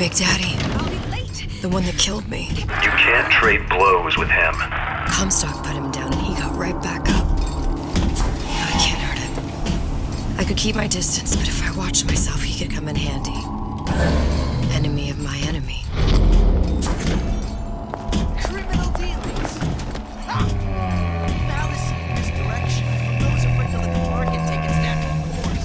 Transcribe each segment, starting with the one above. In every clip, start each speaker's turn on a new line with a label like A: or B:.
A: Big Daddy.
B: I'll be late.
A: The one that killed me.
C: You can't trade blows with him.
A: Comstock put him down and he got right back up. I can't hurt him. I could keep my distance, but if I watched myself, he could come in handy. Enemy of my enemy.
B: Criminal dealings. Ha! Fallacy and misdirection. Those afraid to let the market take its natural course.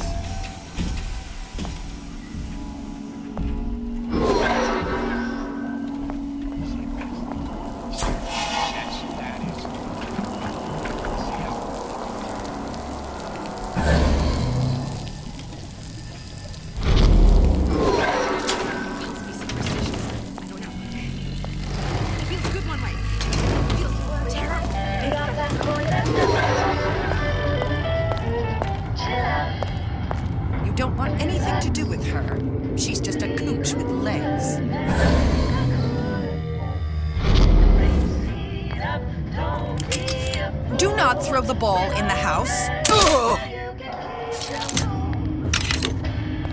B: You don't want anything to do with her. She's just a cooch with legs. Do not throw the ball in the house.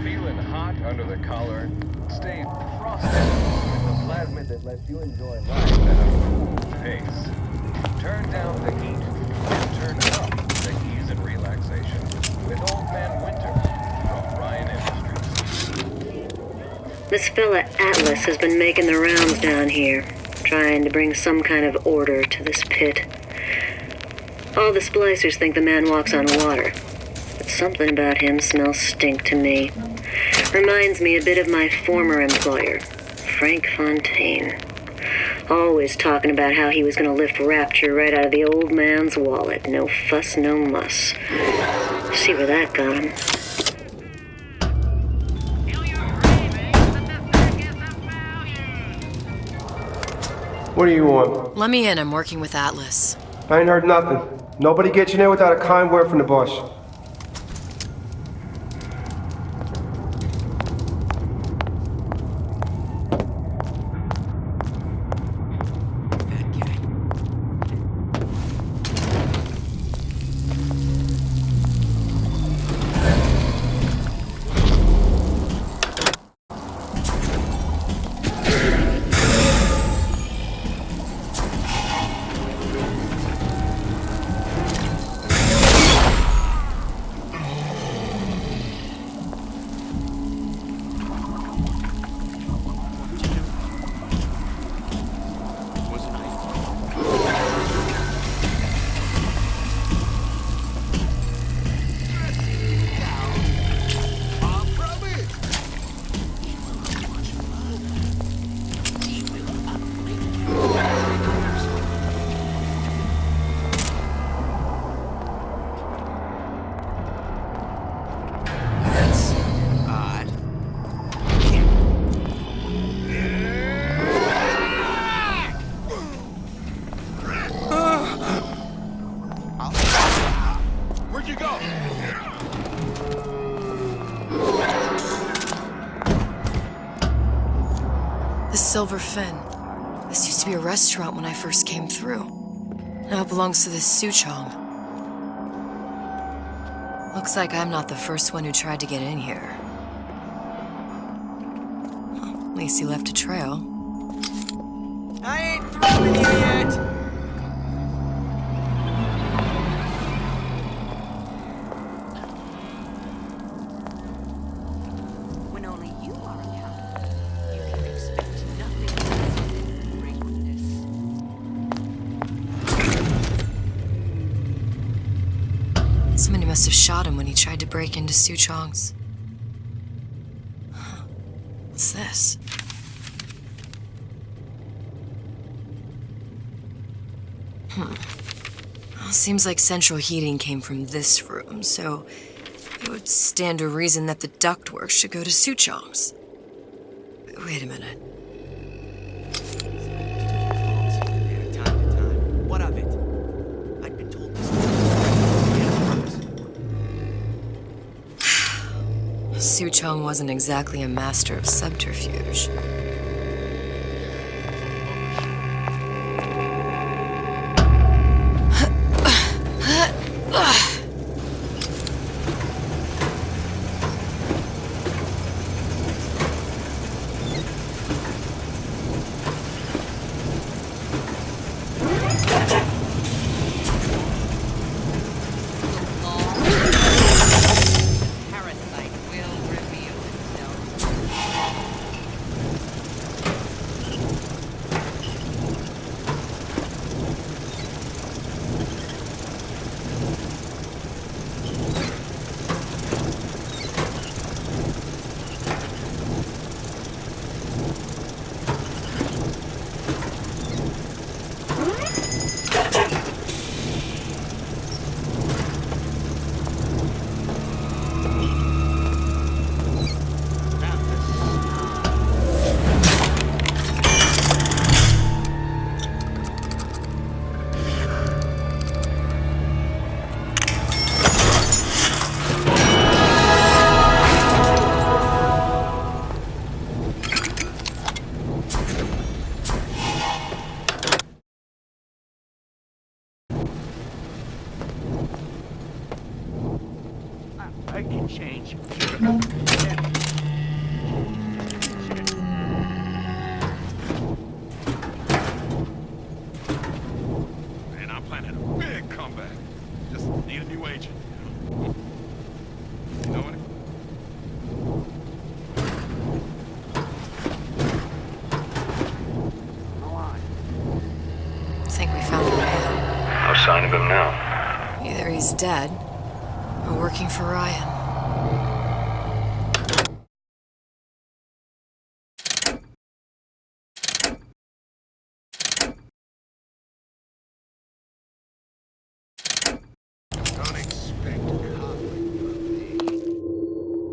D: Feeling hot under the collar? Stay frosted with the plasmid that lets you enjoy life at a cool pace. Turn down the heat and turn up the ease and relaxation with Old Man Winter from Ryan Industries.
E: This fella Atlas has been making the rounds down here, trying to bring some kind of order to this pit. All the splicers think the man walks on water, but something about him smells stink to me. Reminds me a bit of my former employer, Frank Fontaine. Always talking about how he was going to lift Rapture right out of the old man's wallet. No fuss, no muss. See where that got him.
F: What do you want?
A: Let me in, I'm working with Atlas.
F: I ain't heard nothing. Nobody gets you in there without a kind word from the boss.
A: Silver Fin. This used to be a restaurant when I first came through. Now it belongs to this Suchong. Looks like I'm not the first one who tried to get in here. Well, at least he left a trail.
B: I ain't through with you yet. When only you are accountable, you can expect nothing less than greatness.
A: Somebody must have shot him when he tried to break into Suchong's. Huh. What's this? Well, seems like central heating came from this room, so it would stand to reason that the ductwork should go to Suchong's. Wait a minute.
B: Time to time. What of it? I've been told this.
A: Suchong wasn't exactly a master of subterfuge.
G: I can change.
H: Man, I'm planning a big comeback. Just need a new agent. You know what?
A: I think we found the man.
C: No sign of him now.
A: Either he's dead or working for Ryan.
G: Unexpected conflict from me.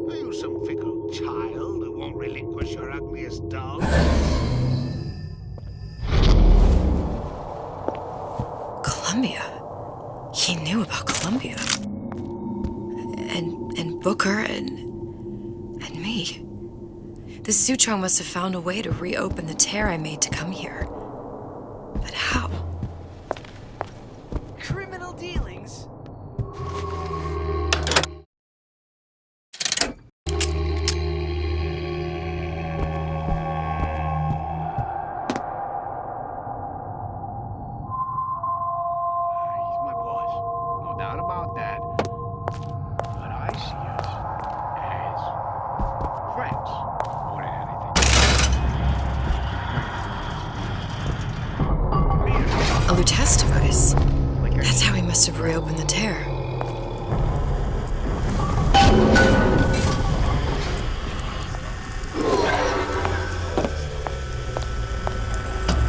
G: Are you some fickle child who won't relinquish your ugliest dog?
A: Columbia. He knew about Columbia. And Booker and me. The Suchong must have found a way to reopen the tear I made to come here. But how?
B: Criminal dealings?
G: He's my boss. No doubt about that. But I see us as friends more than anything.
A: A Lutece device. That's how he must have reopened the tear.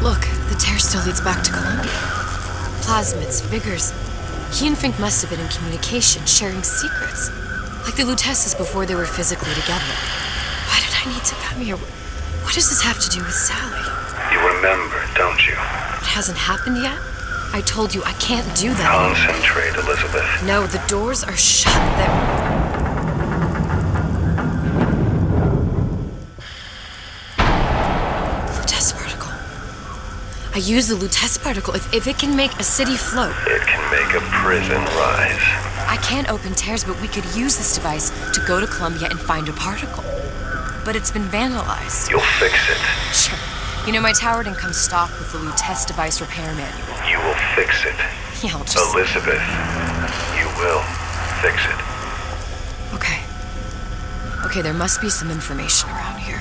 A: Look, the tear still leads back to Columbia. Plasmids, Vigors. He and Fink must have been in communication, sharing secrets. Like the Luteces before they were physically together. Why did I need to come here? What does this have to do with Sally?
C: You remember, don't you?
A: It hasn't happened yet? I told you I can't do that.
C: Concentrate, Elizabeth.
A: No, the doors are shut. They're... Lutece particle. I use the Lutece particle. If it can make a city float.
C: It can make a prison rise.
A: I can't open tears, but we could use this device to go to Columbia and find a particle. But it's been vandalized.
C: You'll fix it.
A: Sure. You know, my tower didn't come stocked with the Lutece device repair manual.
C: You will fix it.
A: Yeah, I'll just...
C: Elizabeth, you will fix it.
A: Okay. Okay, there must be some information around here.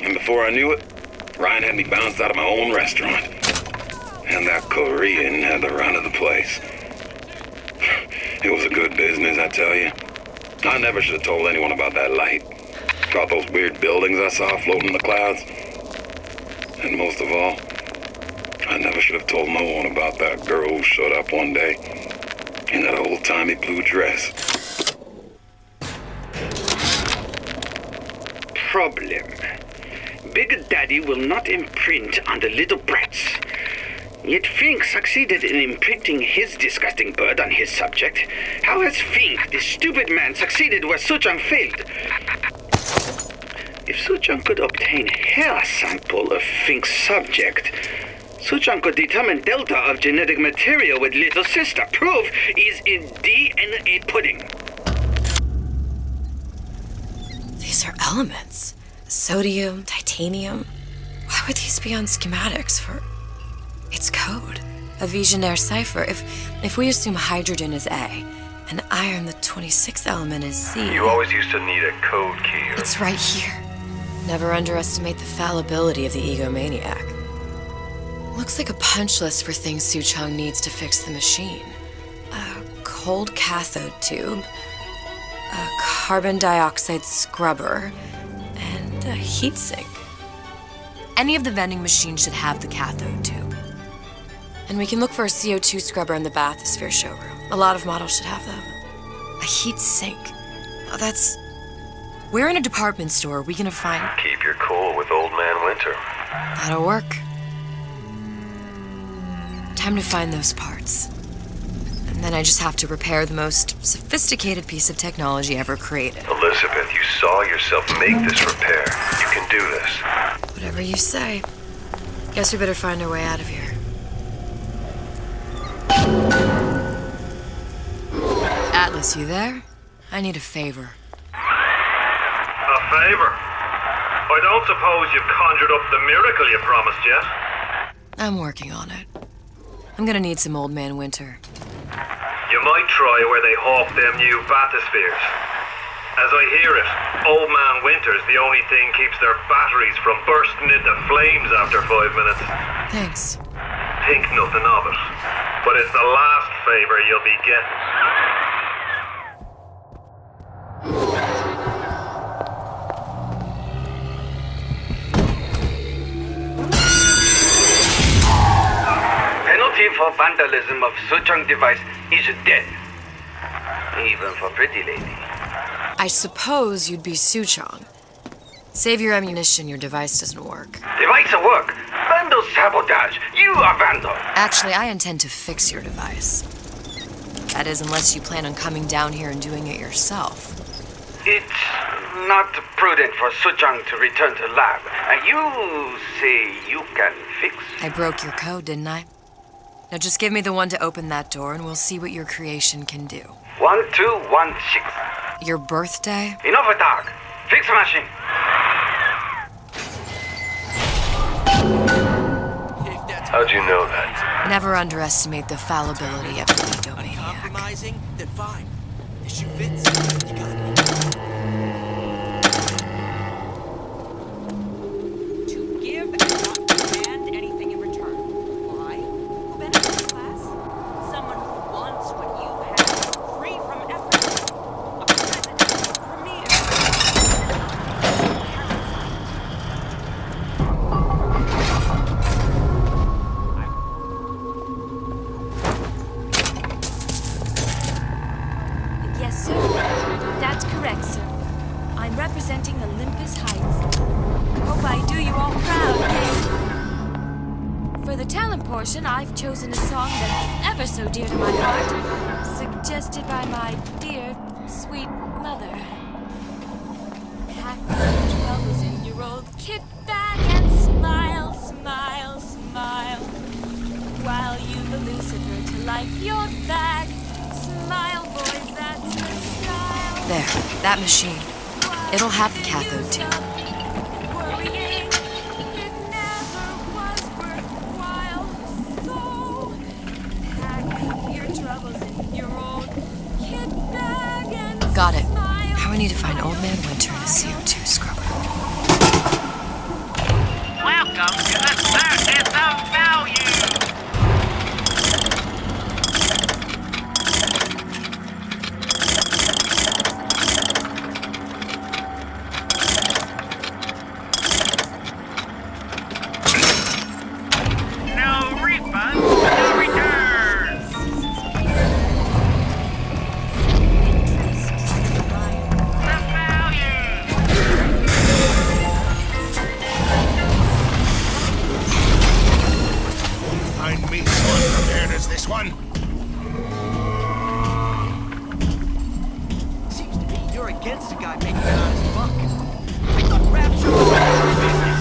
I: And before I knew it, Ryan had me bounced out of my own restaurant. And that Korean had the run of the place. It was a good business, I tell you. I never should have told anyone about that light. About those weird buildings I saw floating in the clouds. And most of all, I never should have told no one about that girl who showed up one day in that old-timey blue dress.
J: Problem. Big Daddy will not imprint on the little brats. Yet Fink succeeded in imprinting his disgusting bird on his subject. How has Fink, this stupid man, succeeded where Suchong failed? If Suchong could obtain hair sample of Fink's subject, Suchong could determine delta of genetic material with little sister. Proof is in DNA pudding.
A: These are elements. Sodium, titanium. Why would these be on schematics for... It's code. A Visionaire cipher. If we assume hydrogen is A, and iron, the 26th element, is C.
C: You always used to need a code key.
A: It's right here. Never underestimate the fallibility of the egomaniac. Looks like a punch list for things Suchong needs to fix the machine. A cold cathode tube, a carbon dioxide scrubber, and a heatsink. Any of the vending machines should have the cathode tube. And we can look for a CO2 scrubber in the bathysphere showroom. A lot of models should have them. A heat sink. Oh, that's... Where in a department store are we gonna find...
C: Keep your cool with Old Man Winter.
A: That'll work. Time to find those parts. And then I just have to repair the most sophisticated piece of technology ever created.
C: Elizabeth, you saw yourself make this repair. You can do this.
A: Whatever you say. Guess we better find our way out of here. Atlas, you there? I need a favor.
K: A favor? I don't suppose you've conjured up the miracle you promised yet?
A: I'm working on it. I'm gonna need some Old Man Winter.
K: You might try where they hawk them new bathyspheres. As I hear it, Old Man Winter's the only thing keeps their batteries from bursting into flames after 5 minutes.
A: Thanks.
K: Think nothing of it. But it's the last favor you'll be getting.
J: Penalty for vandalism of Suchong device is death. Even for pretty lady.
A: I suppose you'd be Suchong. Save your ammunition, your device doesn't work.
J: Device at work. Vandal sabotage. You are vandal.
A: Actually, I intend to fix your device. That is, unless you plan on coming down here and doing it yourself.
J: It's not prudent for Suchong to return to lab. You say you can fix?
A: I broke your code, didn't I? Now just give me the one to open that door and we'll see what your creation can do.
J: 1216.
A: Your birthday?
J: Enough of talk. Fix the machine.
C: How'd you know that?
A: Never underestimate the fallibility of an egomaniac.
B: Compromising? Then fine. The shoe fits. You got me.
L: To give and not demand anything in return. Why? Who benefits the class? Someone who wants what you have, free from effort. A president, premier.
M: Yes, sir. That's correct, sir. I'm representing Olympus Heights. Hope I do you all proud, yay! For the talent portion, I've chosen a song that's ever so dear to my heart, suggested by my dear, sweet mother. Pack your troubles in your old kit bag and smile, smile, smile. While you Lucifer to life your bag. Smile, boys, that's the style.
A: There, that machine. It'll have the cathode tube.
M: Worrying, it never was worthwhile. So, pack up your troubles in your old kit bag and
A: Got it.
M: smile.
A: Now I need to find Old Man Winter and a CO2 scrubber.
L: Welcome to the surface of value. No refunds, no returns. The value.
G: Find me so unprepared as this one.
B: Seems to me you're against a guy making an honest buck. I thought Rapture was bad for business.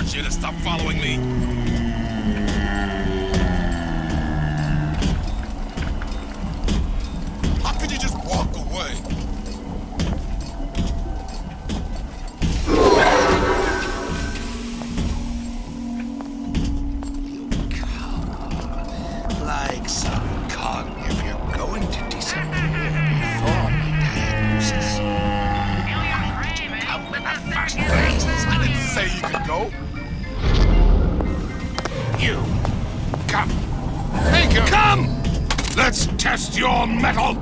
H: Should have stopped following me. How could you just walk away?
G: Like some con if you're going to disappear before my diagnosis. Why did you come in the first place?
H: I didn't say you could go.
G: You come. Make him come! Let's test your metal!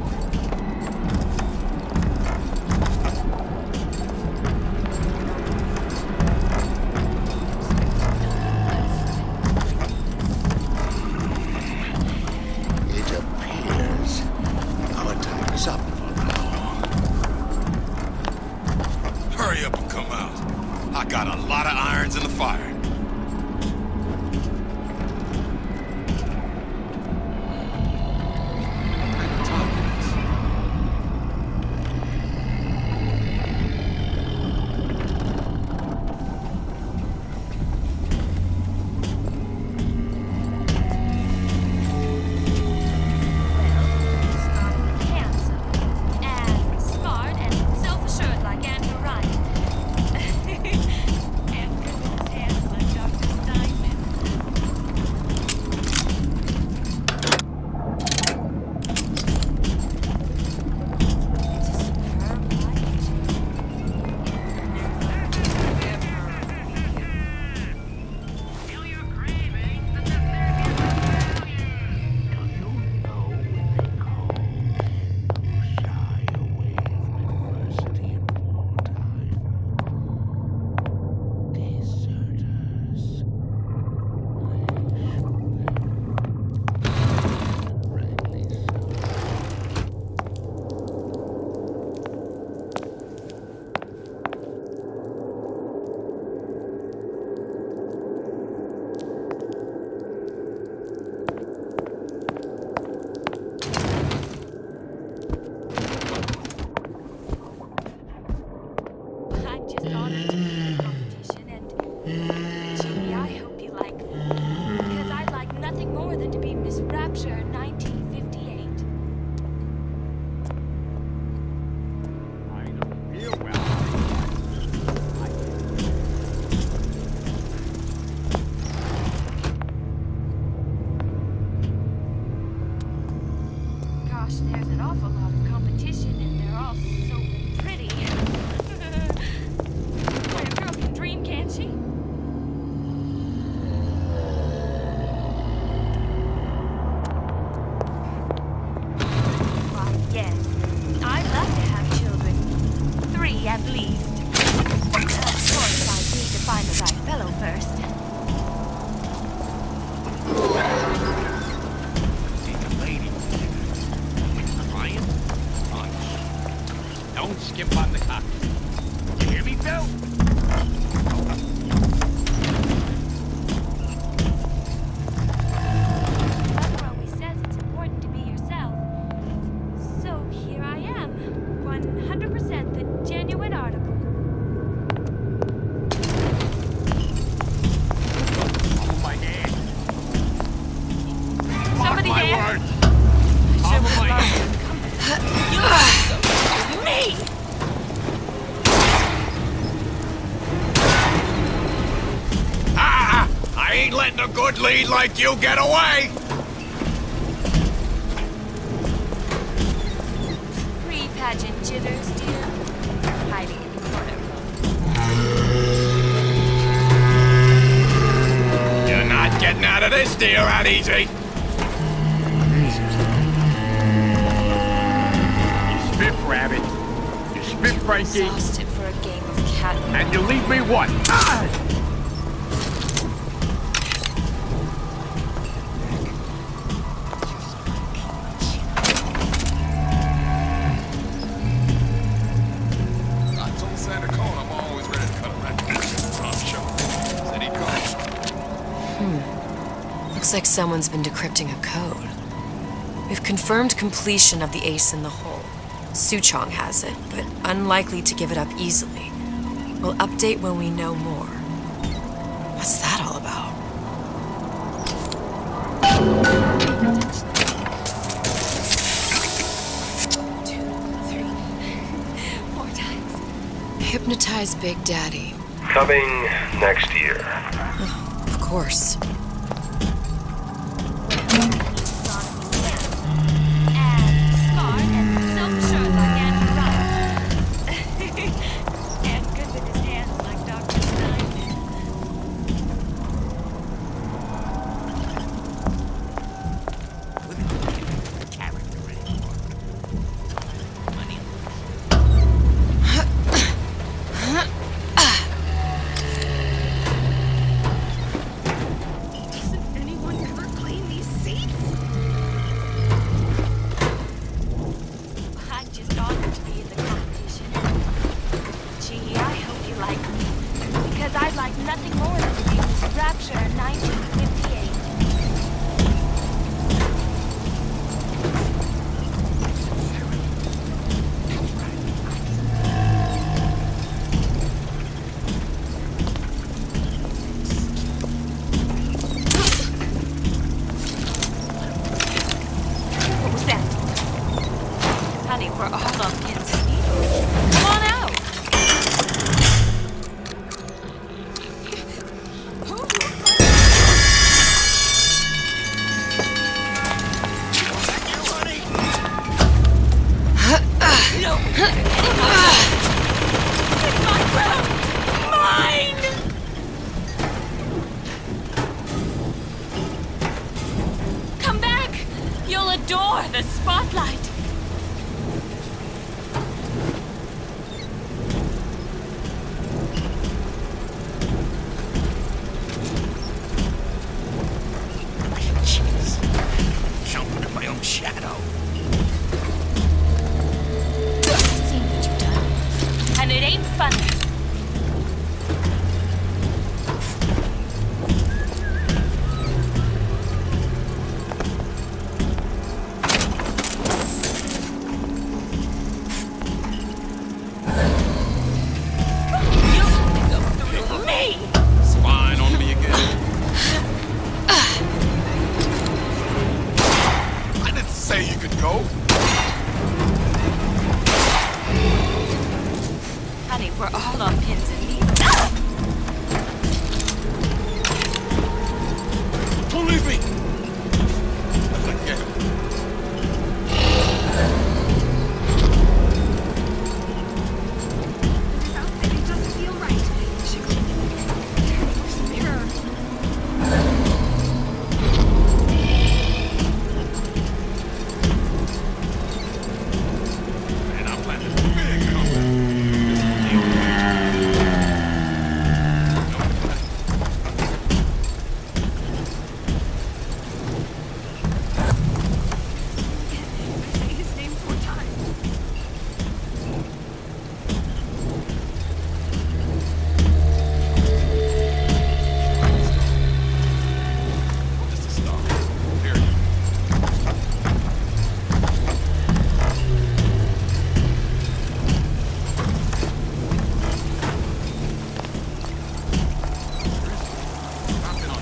G: It appears our time is up for now.
H: Hurry up and come out. I got a lot of irons in the fire.
M: And smart and self-assured like Andrew Wright. And with his hands like Dr. Steinman. It's a superb light. I just thought it was a competition, and gee, I hope you like me, because I'd like nothing more than to be Miss Rapture 1958.
G: I don't feel well.
M: Gosh, there's an awful lot of competition, and they're all so pretty. Boy, a girl can dream, can't she? Why, yes. I'd love to have children. 3 at least. Of course, I need to find the right fellow first.
G: Take a lady. Crying? Punch. Don't skip on the cock. You hear me, Bill?
M: Mother always says it's important to be yourself. So here I am, 100% the genuine article.
G: Follow my hand.
M: Somebody
G: Mark my
M: there?
G: words. Follow my hand.
M: Me!
H: I ain't letting a good lead like you get away!
M: Pre-pageant jitters, dear. Hiding in the corner.
H: You're not getting out of this deal that easy.
G: You spit rabbit. You spit Frankie.
M: Exhausted for a game of cat and
G: And you leave me what? Ah!
H: I told Santa Cone I'm always ready to cut him right. I'm sure. Said he'd come.
A: Looks like someone's been decrypting a code. We've confirmed completion of the ace in the hole. Suchong has it, but unlikely to give it up easily. We'll update when we know more. What's that all about?
M: 2, 3, 4 times.
A: Hypnotize Big Daddy.
C: Coming next year.
A: Of course.
M: And smart and self-assured like Andrew Ryan. And good with his hands like Dr. Stein.
L: Doesn't anyone ever clean these seats?
M: I'm just honored to be in the competition. Gee, I hope you like me. Because I'd like nothing more than to be Miss Rapture in 1958. What was that? Honey, we're all on pins and needles. Come on out. No! It's my crown! Mine! Come back! You'll adore the spotlight!
G: Jeez. Jumping in my own shadow.
M: I've seen what you've done, and it ain't funny. You'll have to go through me!
H: Spying on me again. I didn't say you could go.
M: Honey, we're all on pins and needles.
H: Don't leave me. Again.
L: This outfit, it doesn't feel right. Should we where's the mirror?
H: Man, I'm planning a big comeback.
L: Say his name 4 times.
H: Just a start. Period. I've been on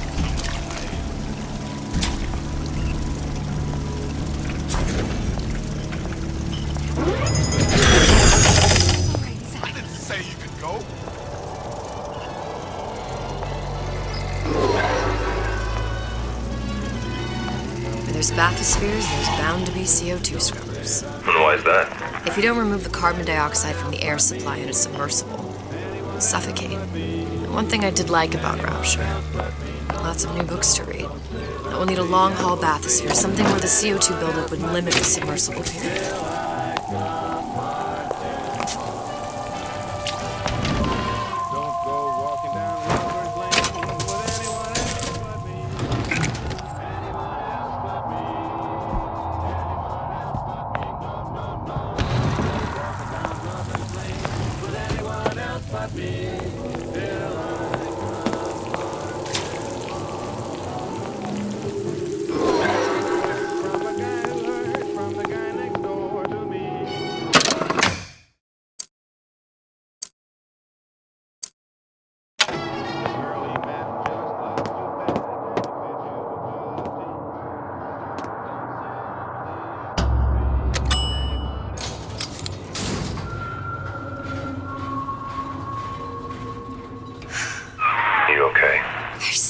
H: I didn't say you could go.
A: Where there's bathyspheres, there's bound to be CO2 scrubbers.
C: And why is that?
A: If you don't remove the carbon dioxide from the air supply in a submersible, you'll suffocate. And one thing I did like about Rapture, lots of new books to read. That we'll need a long-haul bathysphere, something where the CO2 buildup would limit the submersible period.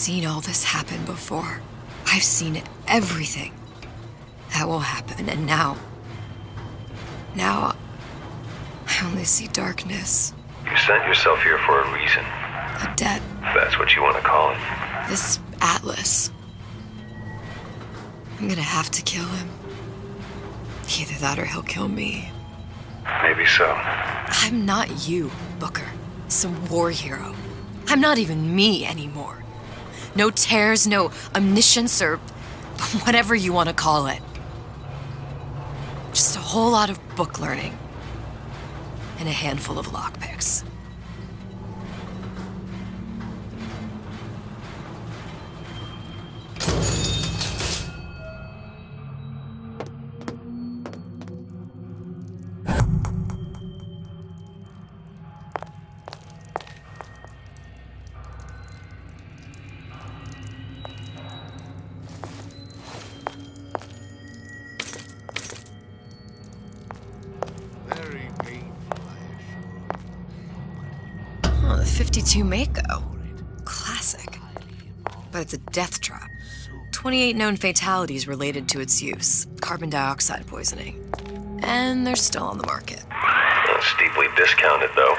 A: seen all this happen before. I've seen everything that will happen, and now I only see darkness.
C: You sent yourself here for a reason.
A: A debt.
C: That's what you want to call it.
A: This Atlas. I'm gonna have to kill him. Either that or he'll kill me.
C: Maybe so.
A: I'm not you, Booker. Some war hero. I'm not even me anymore. No tears, no omniscience, or whatever you want to call it. Just a whole lot of book learning. And a handful of lockpicks.
G: Very painful,
A: Oh, the 52 Mako. Classic. But it's a death trap. 28 known fatalities related to its use. Carbon dioxide poisoning. And they're still on the market.
C: Steeply discounted, though.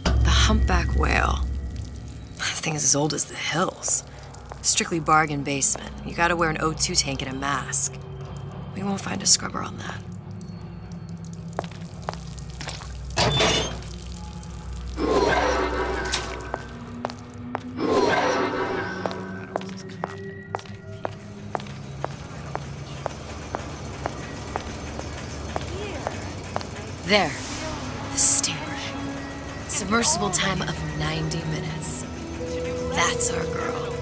A: The humpback whale. The thing is as old as the hills. Strictly bargain basement. You gotta wear an O2 tank and a mask. We won't find a scrubber on that. There. The Stingray. Submersible time of 90 minutes. That's our girl.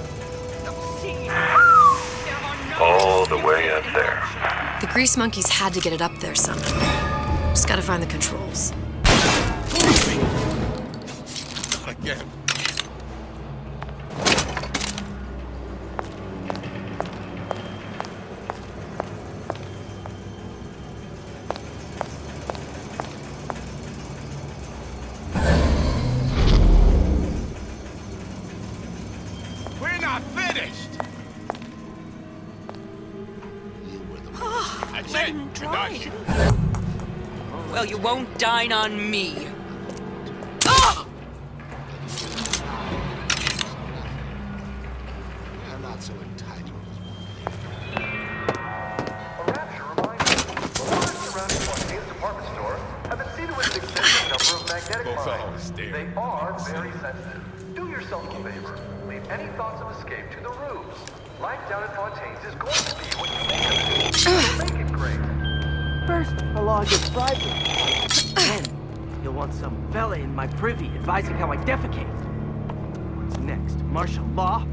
C: All the way up there.
A: The grease monkeys had to get it up there somehow. Just gotta find the controls.
H: Again. We're not finished. That's it. You're done.
L: Well, you won't dine on me.
G: I'm not so entitled.
N: A rapture reminder. Reporters surrounding Fontaine's department store have been seated with an extensive number of magnetic
H: Both
N: lines.
H: always stare.
N: They are very sensitive. Do yourself a favor. Leave any thoughts of escape to the rubes. Life down at Fontaine's is going to be what you make of it. Make it great.
B: First, the law gets private. Then, you'll want some fella in my privy advising how I defecate. What's next? Martial law?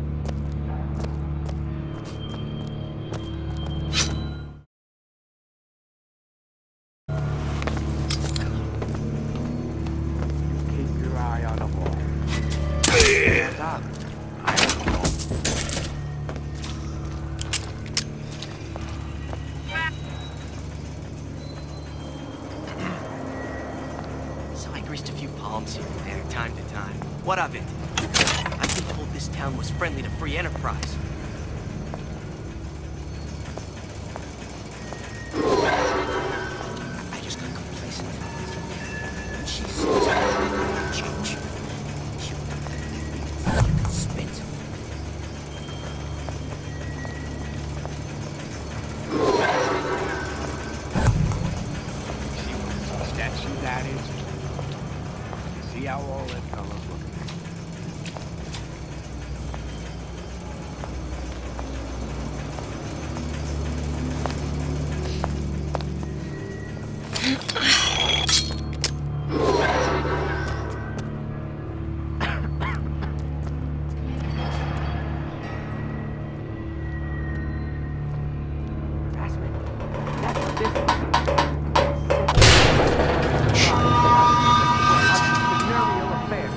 B: Keep your eye on the ball. Stop. So I greased a few palms here and there, time to time. What of it? I've been told this town was friendly to free enterprise. I just got complacent. And she sees I change. She can spit.
G: See what statue that is? See how all that fellas look at me?
B: Harassment. That's what this is. Venereal affair.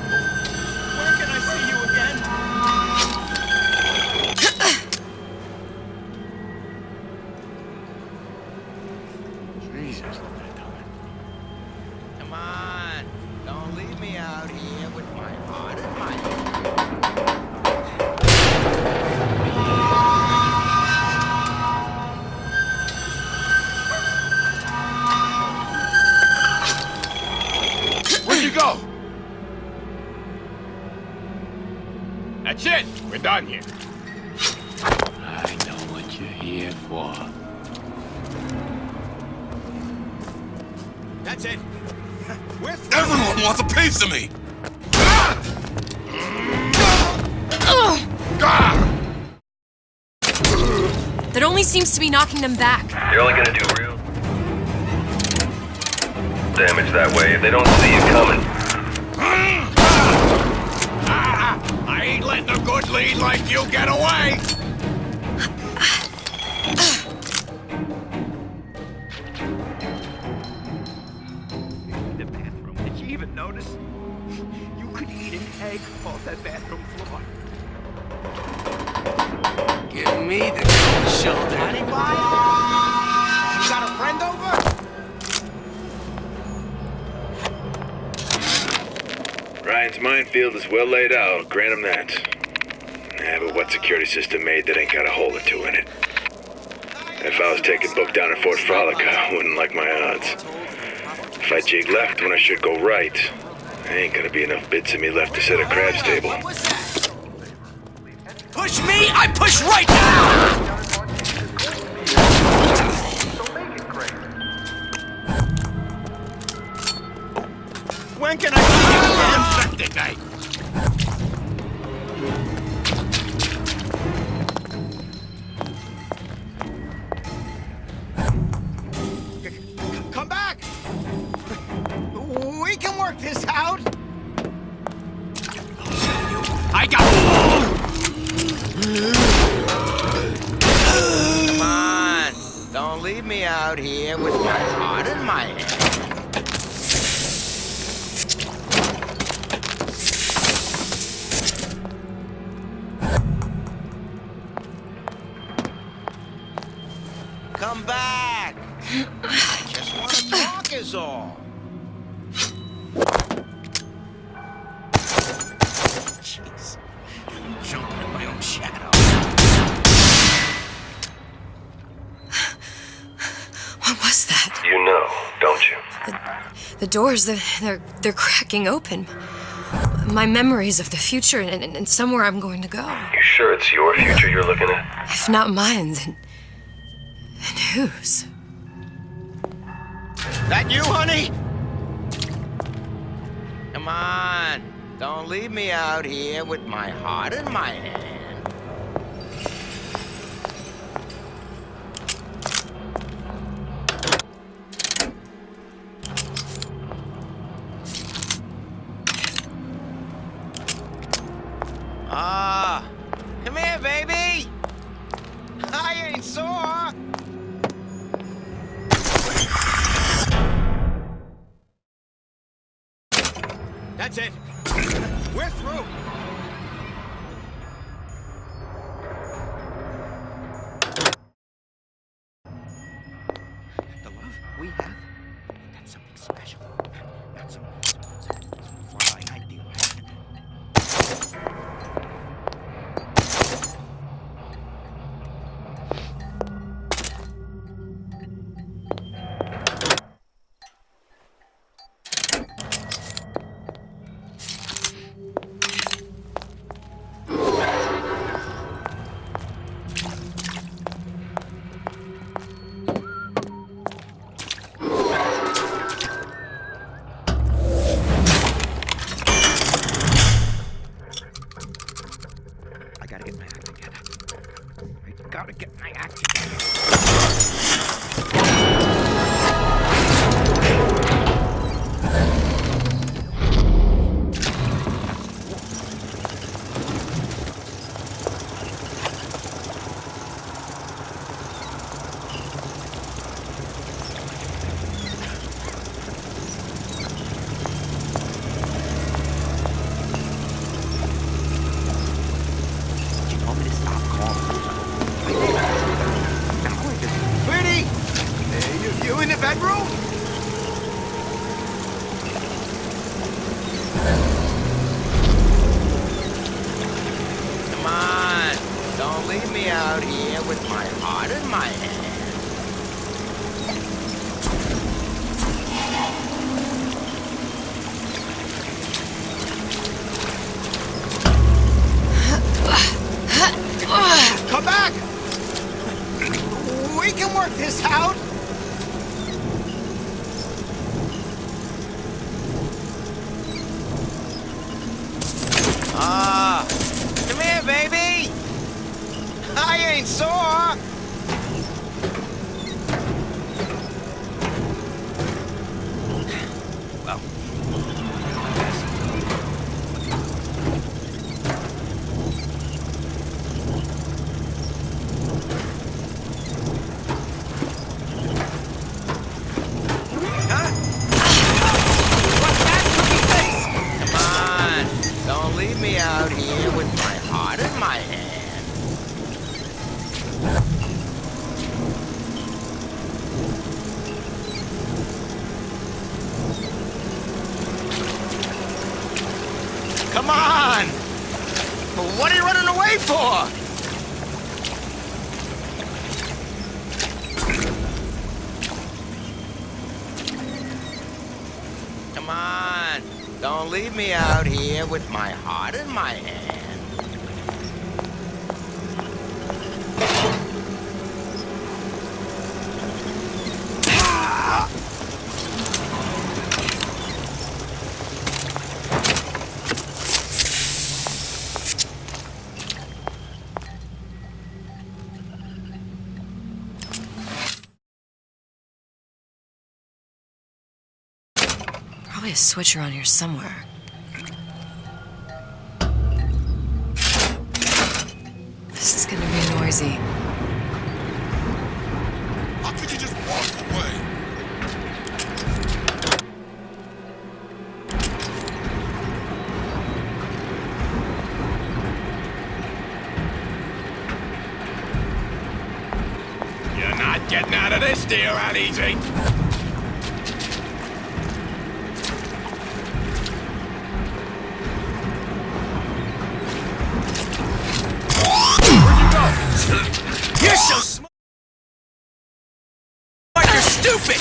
G: That's it. We're done here. I know what you're here for. That's it.
H: Everyone wants a piece of me!
A: That only seems to be knocking them back.
C: You're only gonna do real damage that way if they don't see you coming.
G: I ain't letting a good lead like you get away!
B: The bathroom. Did you even notice? You could eat an egg off that bathroom floor.
G: Give me the cold shoulder.
B: Anybody? You got a friend over?
I: Ryan's minefield is well laid out, grant him that. Yeah, but what security system made that ain't got a hole or two in it? If I was taking book down at Fort Frolic, I wouldn't like my odds. If I jig left when I should go right, there ain't gonna be enough bits of me left to set a crab's table.
G: Push me, I push right now!
B: When can I see you damn
G: Second night.
B: Come back! We can work this out!
G: I got
B: Come on! Don't leave me out here with my heart in my hand. Come back! I just want to talk is all. Jeez. I'm jumping in my own shadow.
A: What was that?
C: You know, don't you?
A: The doors, they're cracking open. My memories of the future and somewhere I'm going to go.
C: You sure it's your future you're looking at?
A: If not mine, then whose?
B: That you, honey? Come on. Don't leave me out here with my heart in my hand. Come here, baby. I ain't sore.
G: That's it. We're through.
B: The love we have, that's something special. Not some fly-by-night ideal. Gotta get my act together. You told me to stop calling. Sweetie! You in the bedroom? Come on. Don't leave me out here with my heart in my hand.
G: ain't sore. Well, don't leave me out here with my heart in my hand. Come on! What are you running away for? Come on! Don't leave me out here with my heart in my hand.
A: Probably a switch around here somewhere. This is gonna be noisy.
H: How could you just walk away? You're not getting out of this deal that easy.
G: You're so smart. You're stupid.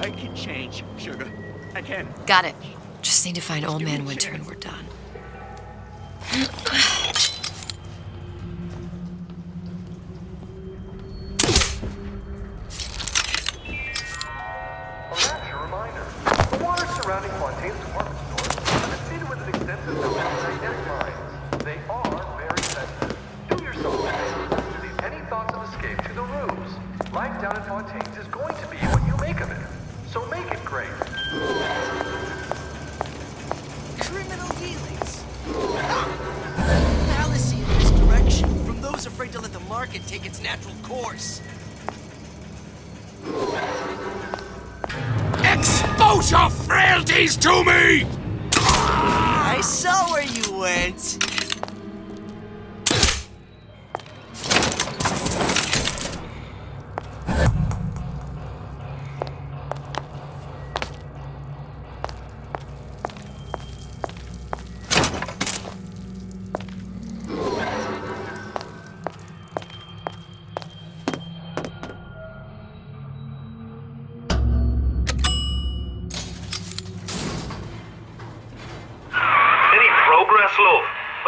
G: I can change, sugar. I can.
A: Got it. Just need to find Old Man Winter and we're done.
N: Perhaps your reminder. The water surrounding Fontaine's department store is seeded with an extensive number of magnetic mines. They are very sensitive. Do yourself a favor. Leave any thoughts of escape to the rubes. Life down at Fontaine's is going to be what you make of it. So make it great.
B: Criminal dealings. Fallacy in this direction from those afraid to let the market take its natural course.
H: Expose your frailties to me!
B: I saw where you went.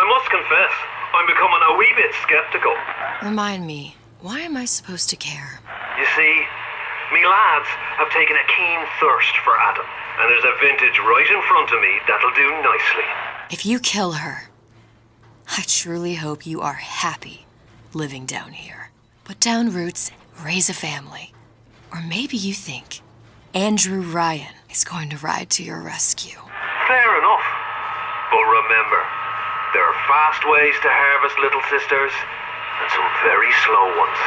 K: I must confess, I'm becoming a wee bit skeptical.
A: Remind me, why am I supposed to care?
K: You see, me lads have taken a keen thirst for Adam, and there's a vintage right in front of me that'll do nicely.
A: If you kill her, I truly hope you are happy living down here. Put down roots, raise a family. Or maybe you think Andrew Ryan is going to ride to your rescue.
K: Fair enough. But remember, there are fast ways to harvest little sisters, and some very slow ones.